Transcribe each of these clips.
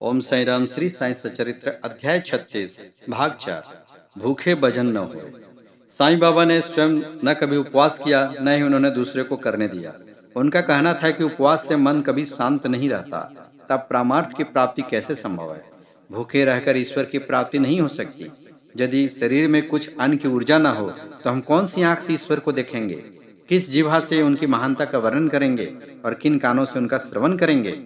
ओम साई राम। श्री साई सचरित्र अध्याय 36 भाग 4। भूखे भजन न हो। साईं बाबा ने स्वयं न कभी उपवास किया, न ही उन्होंने दूसरे को करने दिया। उनका कहना था कि उपवास से मन कभी शांत नहीं रहता। तब परमार्थ की प्राप्ति कैसे संभव है? भूखे रहकर ईश्वर की प्राप्ति नहीं हो सकती। यदि शरीर में कुछ अन्न की ऊर्जा न हो तो हम कौन सी आंख से ईश्वर को देखेंगे? किस जिह्वा से उनकी महानता का वर्णन करेंगे और किन कानों से उनका श्रवण करेंगे?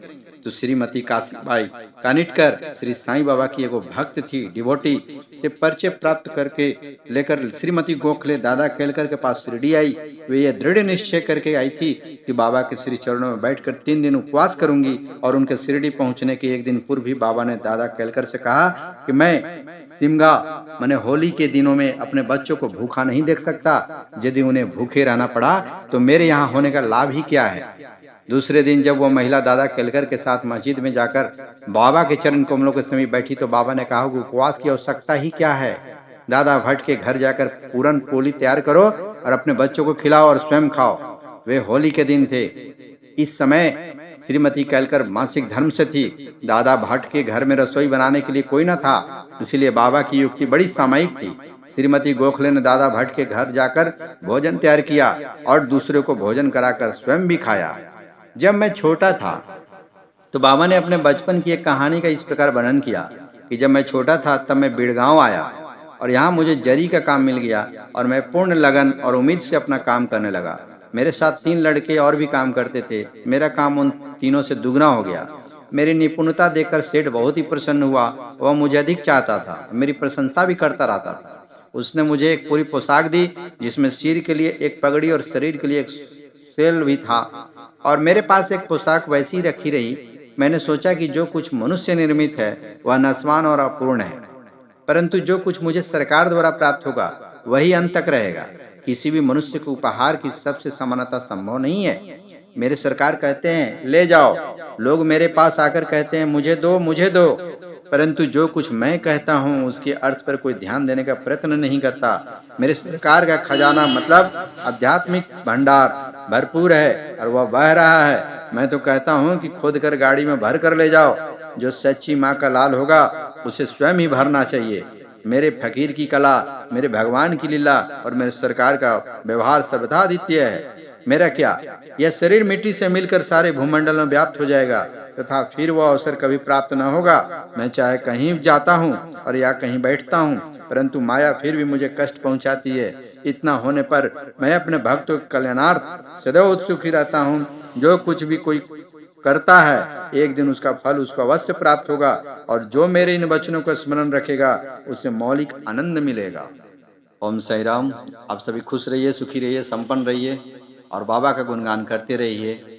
तो श्रीमती काशीबाई कानिटकर श्री साईं बाबा की एगो भक्त थी, डिवोटी से परिचय प्राप्त करके लेकर श्रीमती गोखले दादा केलकर के पास शिरडी आई। वे ये दृढ़ निश्चय करके आई थी कि बाबा के श्री चरणों में बैठकर 3 दिन उपवास करूंगी। और उनके शिरडी पहुंचने के एक दिन पूर्व भी बाबा ने दादा केलकर से कहा कि मैं सिमगा मैंने होली के दिनों में अपने बच्चों को भूखा नहीं देख सकता। यदि उन्हें भूखे रहना पड़ा तो मेरे यहाँ होने का लाभ ही क्या है? दूसरे दिन जब वो महिला दादा केलकर के साथ मस्जिद में जाकर बाबा के चरण कमलों के समीप बैठी तो बाबा ने कहा कि उपवास की आवश्यकता ही क्या है? दादा भट्ट के घर जाकर पूरन पोली तैयार करो और अपने बच्चों को खिलाओ और स्वयं खाओ। वे होली के दिन थे। इस समय श्रीमती केलकर मासिक धर्म से थी। दादा भट्ट के घर में रसोई बनाने के लिए कोई न था, इसलिए बाबा की युक्ति बड़ी सामयिक थी। श्रीमती गोखले ने दादा भट्ट के घर जाकर भोजन तैयार किया और दूसरे को भोजन कराकर स्वयं भी खाया। जब मैं छोटा था तो बाबा ने अपने बचपन की एक कहानी का इस प्रकार वर्णन किया कि जब मैं छोटा था तब मैं बिड़गांव आया और यहाँ मुझे जरी का काम मिल गया और मैं पूर्ण लगन और उम्मीद से अपना काम करने लगा। मेरे साथ 3 लड़के और भी काम करते थे। मेरा काम उन तीनों से दुगना हो गया। मेरी निपुणता देखकर सेठ बहुत ही प्रसन्न हुआ। वह मुझे अधिक चाहता था, मेरी प्रशंसा भी करता रहता था। उसने मुझे एक पूरी पोशाक दी जिसमें सिर के लिए एक पगड़ी और शरीर के लिए एक सेल भी था और मेरे पास एक पोशाक वैसी रखी रही। मैंने सोचा कि जो कुछ मनुष्य निर्मित है वह नश्वान और अपूर्ण है, परंतु जो कुछ मुझे सरकार द्वारा प्राप्त होगा वही अंत तक रहेगा। किसी भी मनुष्य को उपहार की सबसे समानता संभव नहीं है। मेरे सरकार कहते हैं ले जाओ। लोग मेरे पास आकर कहते हैं मुझे दो मुझे दो, परंतु जो कुछ मैं कहता हूँ उसके अर्थ पर कोई ध्यान देने का प्रयत्न नहीं करता। मेरे सरकार का खजाना मतलब आध्यात्मिक भंडार भरपूर है और वह बह रहा है। मैं तो कहता हूँ कि खोद कर गाड़ी में भर कर ले जाओ। जो सच्ची माँ का लाल होगा उसे स्वयं ही भरना चाहिए। मेरे फकीर की कला, मेरे भगवान की लीला और मेरे सरकार का व्यवहार सर्वथा अद्वितीय है। मेरा क्या, यह शरीर मिट्टी से मिलकर सारे भूमंडल में व्याप्त हो जाएगा तथा फिर वह अवसर कभी प्राप्त न होगा। मैं चाहे कहीं जाता हूँ और या कहीं बैठता हूँ, परंतु माया फिर भी मुझे कष्ट पहुँचाती है। इतना होने पर मैं अपने भक्तों के कल्याणार्थ सदैव उत्सुक ही रहता हूँ। जो कुछ भी कोई करता है एक दिन उसका फल उसको अवश्य प्राप्त होगा और जो मेरे इन वचनों को स्मरण रखेगा उसे मौलिक आनंद मिलेगा। ओम साई राम। आप सभी खुश रहिए, सुखी रहिए, संपन्न रहिए और बाबा का गुणगान करते रहिए।